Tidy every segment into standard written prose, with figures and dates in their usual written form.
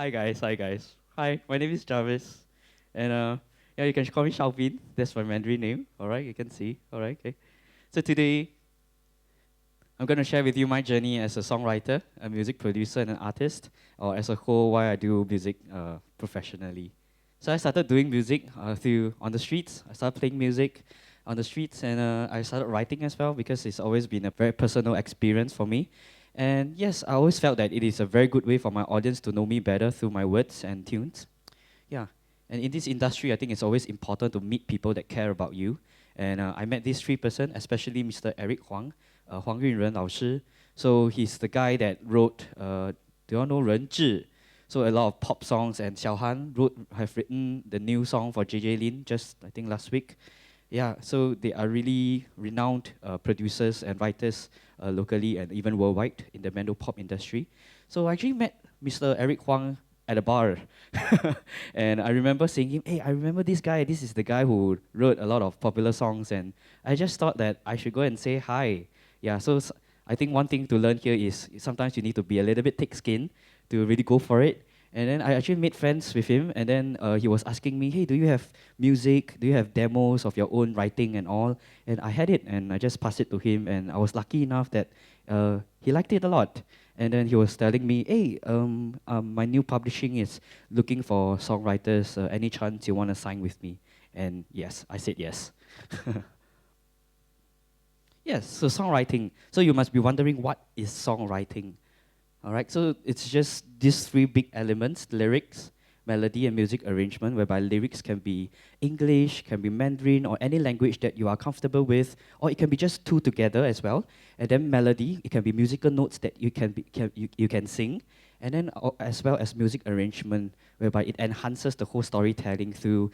Hi guys, hi guys. Hi, my name is Jarvis, and yeah, you can call me Xiaobin. That's my Mandarin name. All right, you can see. All right, okay. So today I'm gonna share with you my journey as a songwriter, a music producer, and an artist, or as a whole, why I do music professionally. So I started doing music through on the streets. I started playing music on the streets, and I started writing as well because it's always been a very personal experience for me. And yes, I always felt that it is a very good way for my audience to know me better through my words and tunes. Yeah, and in this industry, I think it's always important to meet people that care about you. And I met these three person, especially Mr. Eric Huang, Huang Yunren 老师. So he's the guy that wrote, do you all know 人质? So a lot of pop songs, and Xiao Han have written the new song for JJ Lin just I think last week. Yeah, so they are really renowned producers and writers locally and even worldwide in the Mando pop industry. So I actually met Mr. Eric Huang at a bar. And I remember saying him, hey, I remember this guy. This is the guy who wrote a lot of popular songs. And I just thought that I should go and say hi. Yeah, so I think one thing to learn here is sometimes you need to be a little bit thick-skinned to really go for it. And then I actually made friends with him, and then he was asking me, hey, do you have music? Do you have demos of your own writing and all? And I had it, and I just passed it to him, and I was lucky enough that he liked it a lot. And then he was telling me, hey, my new publishing is looking for songwriters. Any chance you want to sign with me? And yes, I said yes. Yes, so songwriting. So you must be wondering, what is songwriting? All right, so it's just these three big elements: lyrics, melody, and music arrangement, whereby lyrics can be English, can be Mandarin, or any language that you are comfortable with, or it can be just two together as well. And then melody, it can be musical notes that you can sing, and then as well as music arrangement, whereby it enhances the whole storytelling through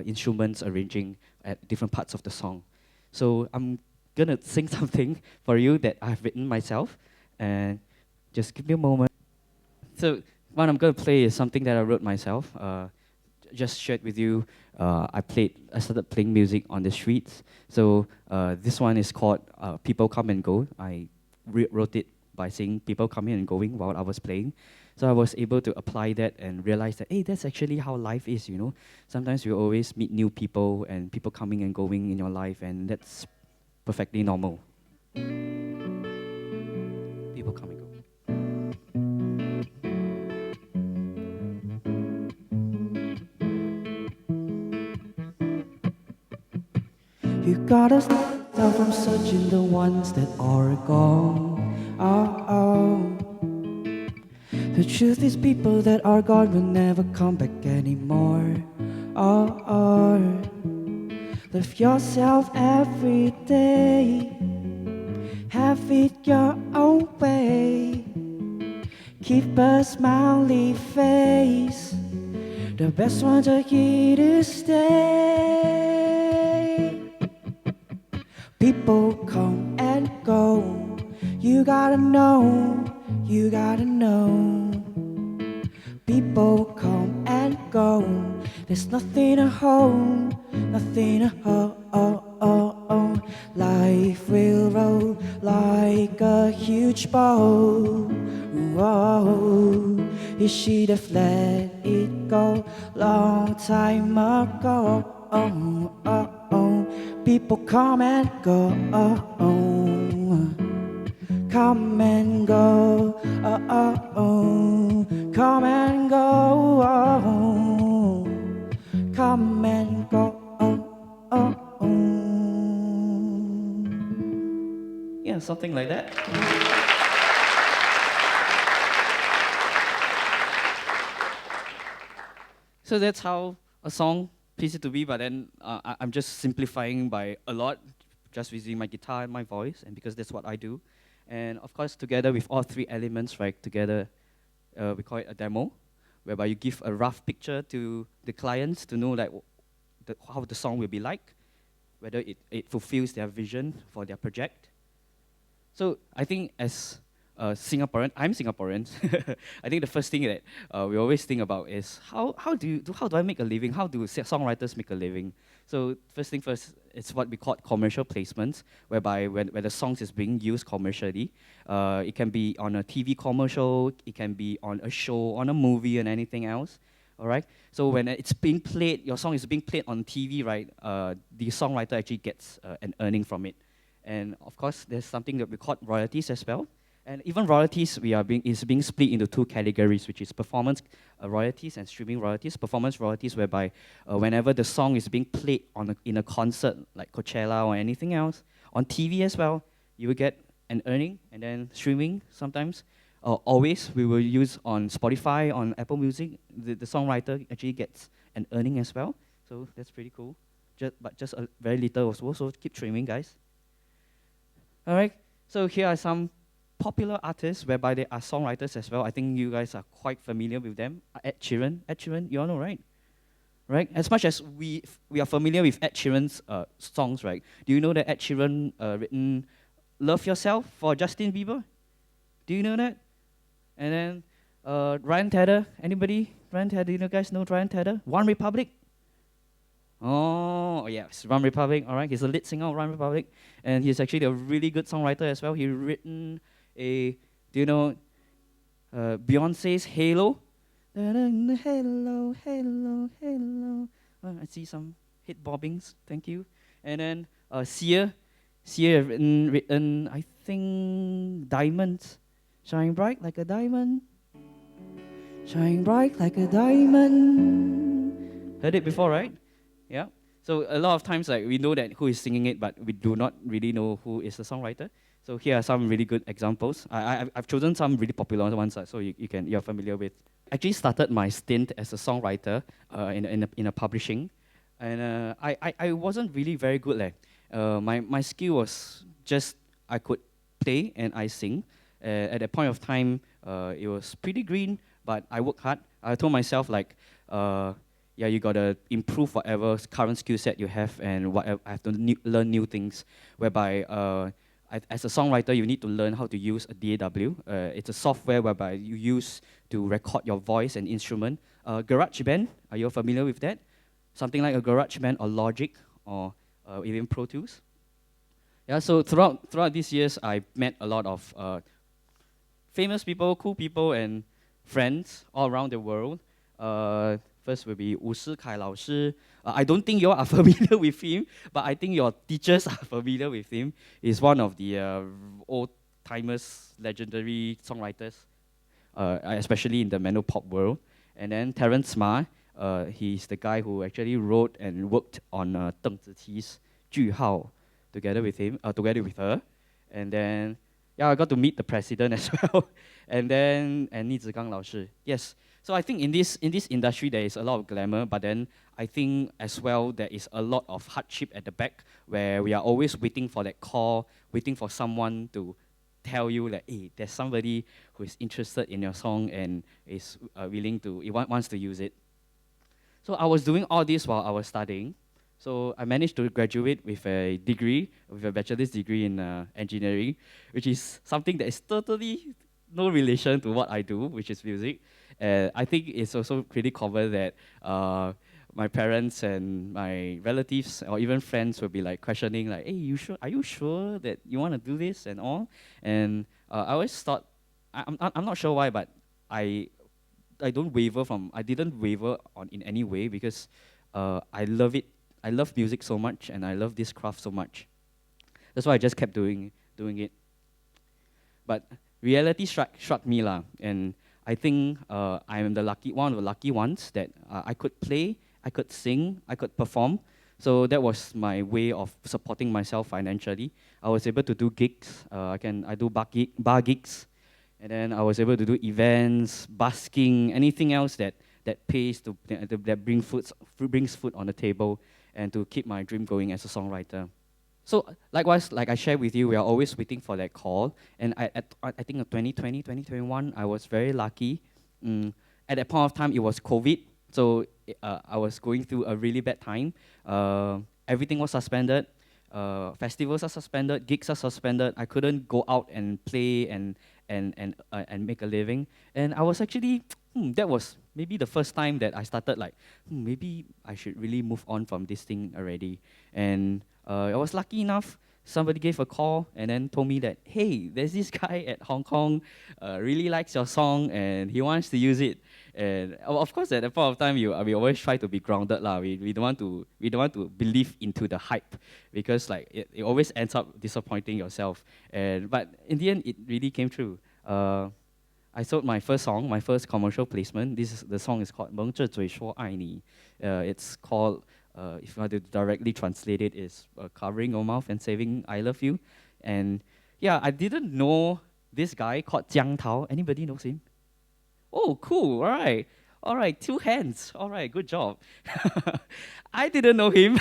instruments arranging at different parts of the song. So I'm gonna sing something for you that I've written myself, and just give me a moment. So what I'm going to play is something that I wrote myself. Just shared with you. I started playing music on the streets. So this one is called "People Come and Go." I wrote it by saying people coming and going while I was playing. So I was able to apply that and realize that, hey, that's actually how life is. You know, sometimes you always meet new people and people coming and going in your life, and that's perfectly normal. People come and go. You gotta stop from searching the ones that are gone. Oh, oh. The truth is, people that are gone will never come back anymore. Oh, oh. Live yourself every day. Have it your own way. Keep a smiley face. The best ones are here to stay. People come and go. You gotta know, you gotta know. People come and go. There's nothing to hold, nothing to hold. Life will roll like a huge ball. Whoa. You should have let it go long time ago. People come and go. Come and go. Come and go. Come and go. Yeah, something like that. So that's how a song piece it to be, but then I'm just simplifying by a lot, just using my guitar and my voice, and because that's what I do. And of course, together with all three elements, right, together, we call it a demo, whereby you give a rough picture to the clients to know like how the song will be like, whether it fulfills their vision for their project. So I think as Singaporean, I'm Singaporean. I think the first thing that we always think about is how do I make a living? How do songwriters make a living? So first thing first, it's what we call commercial placements, whereby when the songs is being used commercially, it can be on a TV commercial, it can be on a show, on a movie, and anything else. All right. So when it's being played, your song is being played on TV, right? The songwriter actually gets an earning from it, and of course, there's something that we call royalties as well. And even royalties, is being split into two categories, which is performance royalties and streaming royalties. Performance royalties, whereby whenever the song is being played in a concert, like Coachella or anything else, on TV as well, you will get an earning. And then streaming, sometimes, always, we will use on Spotify, on Apple Music, the songwriter actually gets an earning as well. So that's pretty cool. But just a very little also, so keep streaming, guys. All right, so here are some popular artists whereby they are songwriters as well. I think you guys are quite familiar with them. Ed Sheeran, you all know, right? Right? As much as we are familiar with Ed Sheeran's songs, right? Do you know that Ed Sheeran written "Love Yourself" for Justin Bieber? Do you know that? And then Ryan Tedder, anybody? Ryan Tedder, you guys know Ryan Tedder? One Republic. Oh, yes, One Republic. All right, he's the lead singer of One Republic, and he's actually a really good songwriter as well. He written do you know Beyonce's Halo? Halo, halo, halo. I see some head bobbings. Thank you. And then Sia have written, I think, Diamonds. Shine bright like a diamond. Shine bright like a diamond. Heard it before, right? Yeah. So a lot of times, like, we know that who is singing it, but we do not really know who is the songwriter. So here are some really good examples. I've chosen some really popular ones, so you're familiar with. Actually started my stint as a songwriter in a publishing, and I wasn't really very good. My skill was just I could play and I sing. At that point of time, it was pretty green, but I worked hard. I told myself yeah, you gotta improve whatever current skill set you have, and whatever I have to learn new things. Whereby, as a songwriter, you need to learn how to use a DAW. It's a software whereby you use to record your voice and instrument. GarageBand, are you familiar with that? Something like a GarageBand or Logic or even Pro Tools. Yeah. So throughout these years, I met a lot of famous people, cool people, and friends all around the world. First will be Wu Shikai 老师. I don't think you all are familiar with him, but I think your teachers are familiar with him. He's one of the old-timers, legendary songwriters, especially in the Menopop world. And then Terrence Ma, he's the guy who actually wrote and worked on Deng Ziqi's 句号 together with her. And then, yeah, I got to meet the president as well. And then, Ni Zigang 老师. Yes. So I think in this industry there is a lot of glamour, but then I think as well there is a lot of hardship at the back, where we are always waiting for that call, waiting for someone to tell you that, hey, there's somebody who is interested in your song and is wants to use it. So I was doing all this while I was studying. So I managed to graduate with a bachelor's degree in engineering, which is something that is totally no relation to what I do, which is music. I think it's also pretty common that my parents and my relatives or even friends will be like questioning, like, "Hey, are you sure that you want to do this and all?" And I always thought, I'm not sure why, but I didn't waver in any way, because I love it. I love music so much, and I love this craft so much. That's why I just kept doing it. But reality struck me lah, and I think I am one of the lucky ones that I could play, I could sing, I could perform. So that was my way of supporting myself financially. I was able to do gigs. I do bar gigs, and then I was able to do events, busking, anything else that pays that brings food on the table, and to keep my dream going as a songwriter. So likewise, like I shared with you, we are always waiting for that call. And I think in 2020, 2021, I was very lucky. At that point of time, it was COVID. So I was going through a really bad time. Everything was suspended. Festivals are suspended. Gigs are suspended. I couldn't go out and play and make a living. And I was actually that was maybe the first time that I started like, maybe I should really move on from this thing already. And I was lucky enough, somebody gave a call and then told me that, hey, there's this guy at Hong Kong, really likes your song and he wants to use it. And of course, at that point of time, we always try to be grounded, lah. We don't want to believe into the hype because like it always ends up disappointing yourself. And but in the end, it really came true. I sold my first song, my first commercial placement. The song is called 蒙着嘴说爱你. It's called, if I want to directly translate it, is covering your mouth and saying I love you. And yeah, I didn't know this guy called Jiang Tao. Anybody knows him? Oh, cool. All right. All right, 2 hands. All right, good job. I didn't know him.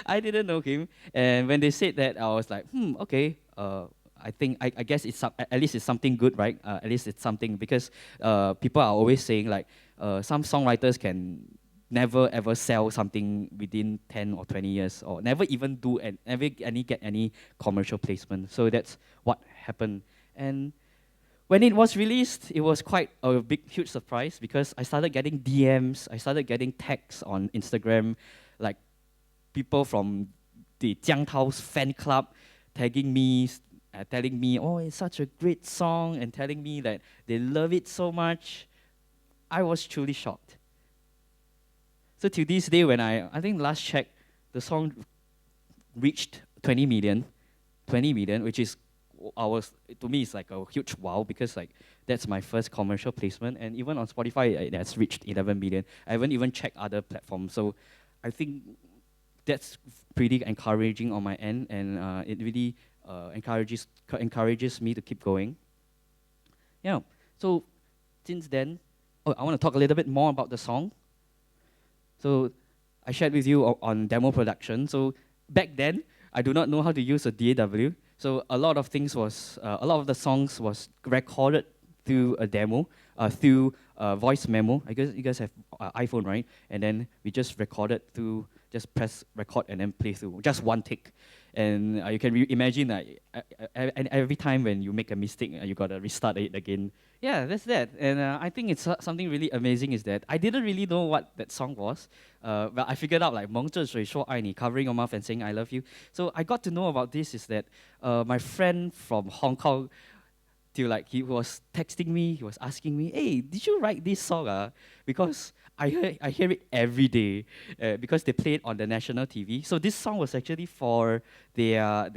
I didn't know him. And when they said that, I was like, okay. I guess at least it's something good, right? At least it's something because people are always saying like some songwriters can never ever sell something within 10 or 20 years or never even do and never get any commercial placement. So that's what happened. And when it was released, it was quite a huge surprise because I started getting DMs, I started getting texts on Instagram, like people from the Jiang Tao's fan club tagging me, telling me, oh, it's such a great song, and telling me that they love it so much. I was truly shocked. So to this day, when I think last check, the song reached 20 million, which is to me it's like a huge wow because like that's my first commercial placement, and even on Spotify it has reached 11 million. I haven't even checked other platforms, so I think that's pretty encouraging on my end, and it really encourages me to keep going. Yeah. So since then, I want to talk a little bit more about the song. So I shared with you on demo production. So back then, I do not know how to use a DAW. So a lot of the songs was recorded through a demo, through voice memo. I guess you guys have iPhone, right? And then we just recorded through, just press record and then play through, just one take. And you can imagine that every time when you make a mistake, you gotta restart it again. Yeah, that's that. And I think it's something really amazing is that I didn't really know what that song was, but I figured out like 蒙着嘴说爱你, covering your mouth and saying I love you. So I got to know about this is that my friend from Hong Kong, he was texting me, he was asking me, hey, did you write this song? Because I hear it every day because they play it on the national TV. So this song was actually for their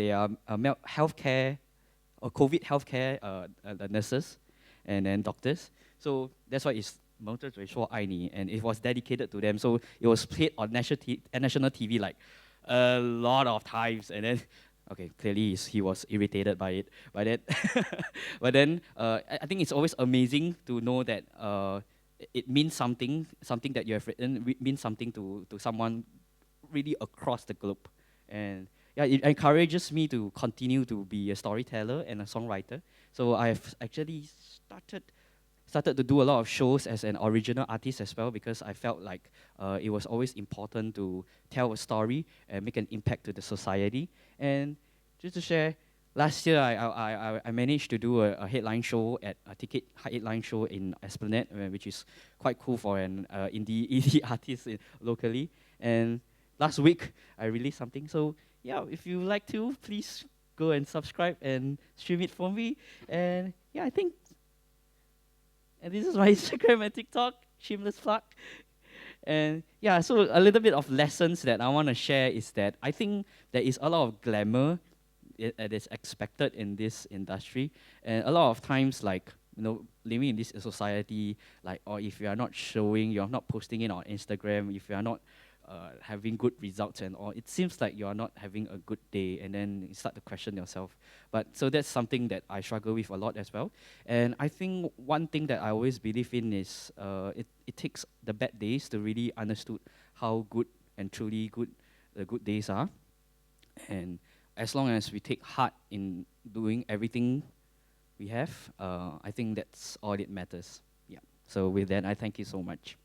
healthcare or COVID healthcare the nurses and then doctors. So that's why it's 蒙着嘴说爱你, and it was dedicated to them. So it was played on national TV like a lot of times, and then okay, clearly he was irritated by it. But then I think it's always amazing to know that it means something that you have written means something to someone really across the globe. And yeah, it encourages me to continue to be a storyteller and a songwriter. So I've actually started to do a lot of shows as an original artist as well because I felt like it was always important to tell a story and make an impact to the society. And just to share, last year I managed to do a headline show at a ticket headline show in Esplanade, which is quite cool for an indie artist locally. And last week I released something. So yeah, if you like to, please go and subscribe and stream it for me. And yeah, I think. And this is my Instagram and TikTok, shameless plug. And yeah, so a little bit of lessons that I want to share is that I think there is a lot of glamour that is expected in this industry. And a lot of times, like, living in this society, like, or if you are not showing, you're not posting it on Instagram, if you are not having good results and all, it seems like you are not having a good day, and then you start to question yourself. But so that's something that I struggle with a lot as well. And I think one thing that I always believe in is it takes the bad days to really understood how good and truly good the good days are. And as long as we take heart in doing everything we have, I think that's all it matters. Yeah. So with that, I thank you so much.